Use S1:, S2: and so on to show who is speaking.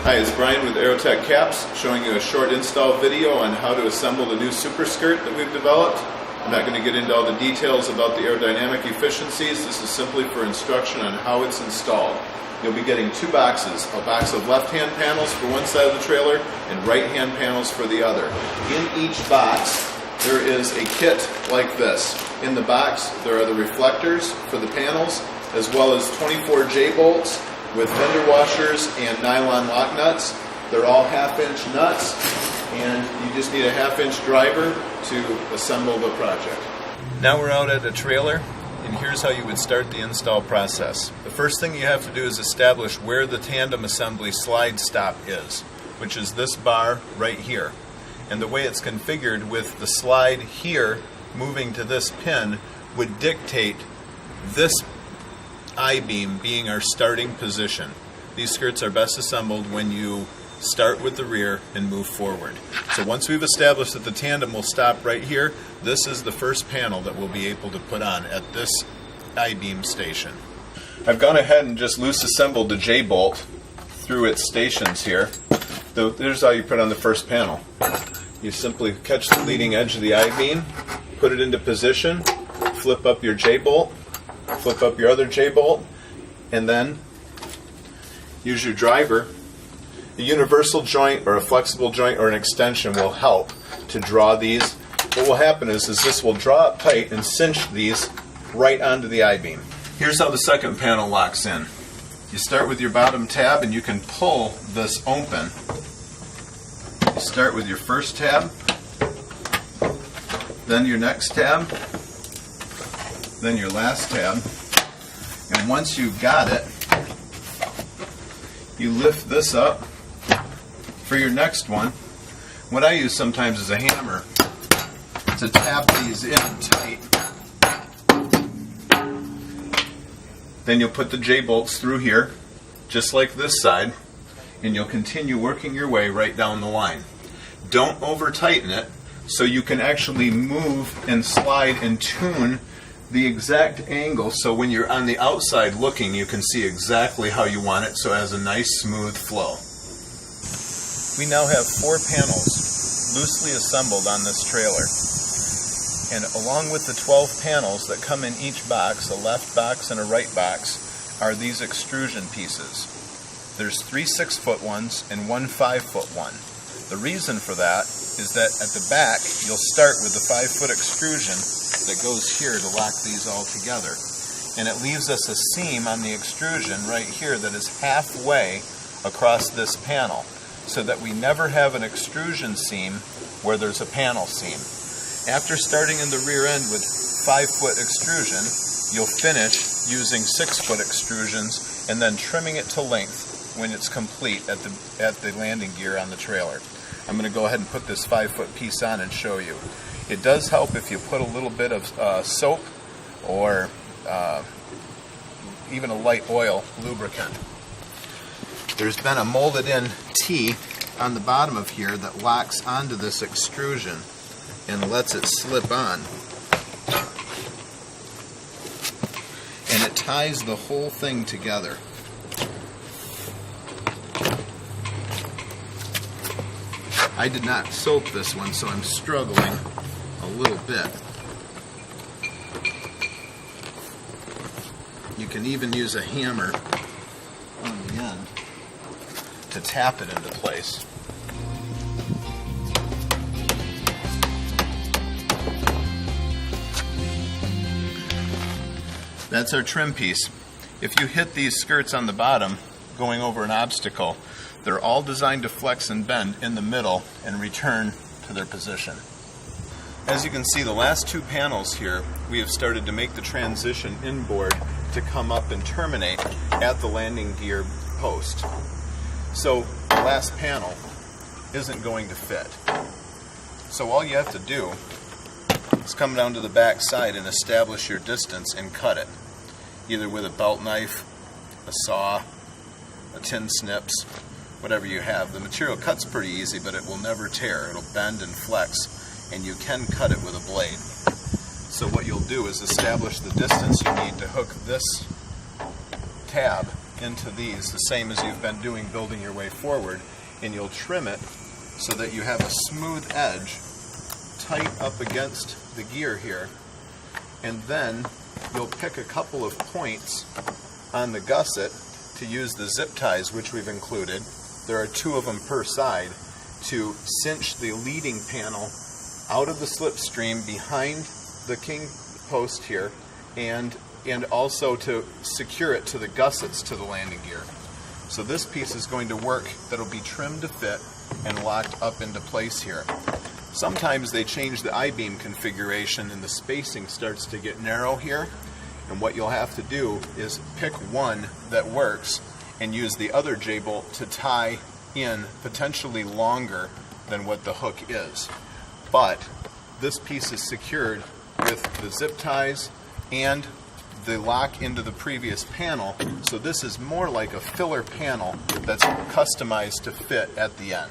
S1: Hi, it's Brian with Aerotech Caps, showing you a short install video on how to assemble the new super skirt that we've developed. I'm not going to get into all the details about the aerodynamic efficiencies. This is simply for instruction on how it's installed. You'll be getting two boxes, a box of left-hand panels for one side of the trailer and right-hand panels for the other. In each box, there is a kit like this. In the box, there are the reflectors for the panels, as well as 24 J-bolts with fender washers and nylon lock nuts. They're all half-inch nuts, and you just need a half-inch driver to assemble the project. Now we're out at a trailer, and here's how you would start the install process. The first thing you have to do is establish where the tandem assembly slide stop is, which is this bar right here. And the way it's configured with the slide here moving to this pin would dictate this I-beam being our starting position. These skirts are best assembled when you start with the rear and move forward. So once we've established that the tandem will stop right here, this is the first panel that we'll be able to put on at this I-beam station. I've gone ahead and just loose assembled the J-bolt through its stations here. Here's how you put on the first panel. You simply catch the leading edge of the I-beam, put it into position, flip up your J-bolt, flip up your other J-bolt, and then use your driver. A universal joint or a flexible joint or an extension will help to draw these. What will happen is this will draw it tight and cinch these right onto the I-beam. Here's how the second panel locks in. You start with your bottom tab and you can pull this open. You start with your first tab, then your next tab, then your last tab, and once you've got it, you lift this up for your next one. What I use sometimes is a hammer to tap these in tight. Then you'll put the J-bolts through here, just like this side, and you'll continue working your way right down the line. Don't over tighten it, so you can actually move and slide and tune the exact angle, so when you're on the outside looking, you can see exactly how you want it, so it has a nice smooth flow. We now have 4 panels loosely assembled on this trailer, and along with the 12 panels that come in each box, a left box and a right box, are these extrusion pieces. There's 3 6-foot ones and 1 5-foot one. The reason for that is that at the back you'll start with the 5-foot extrusion that goes here to lock these all together, and it leaves us a seam on the extrusion right here that is halfway across this panel, so that we never have an extrusion seam where there's a panel seam. After starting in the rear end with 5-foot extrusion, you'll finish using 6-foot extrusions and then trimming it to length when it's complete at the landing gear on the trailer. I'm going to go ahead and put this 5-foot piece on and show you. It does help if you put a little bit of soap or even a light oil lubricant. There's been a molded in T on the bottom of here that locks onto this extrusion and lets it slip on. And it ties the whole thing together. I did not soap this one, so I'm struggling a little bit. You can even use a hammer on the end to tap it into place. That's our trim piece. If you hit these skirts on the bottom going over an obstacle, they're all designed to flex and bend in the middle and return to their position. As you can see, the last 2 panels here, we have started to make the transition inboard to come up and terminate at the landing gear post. So the last panel isn't going to fit. So all you have to do is come down to the back side and establish your distance and cut it, either with a belt knife, a saw, a tin snips, whatever you have. The material cuts pretty easy, but it will never tear. It'll bend and flex, and you can cut it with a blade. So what you'll do is establish the distance you need to hook this tab into these the same as you've been doing building your way forward, and you'll trim it so that you have a smooth edge tight up against the gear here, and then you'll pick a couple of points on the gusset to use the zip ties which we've included. There are 2 of them per side to cinch the leading panel out of the slipstream behind the king post here, and also to secure it to the gussets to the landing gear. So this piece is going to work, that'll be trimmed to fit and locked up into place here. Sometimes they change the I-beam configuration and the spacing starts to get narrow here, and what you'll have to do is pick one that works and use the other J-bolt to tie in potentially longer than what the hook is. But this piece is secured with the zip ties and the lock into the previous panel, so this is more like a filler panel that's customized to fit at the end.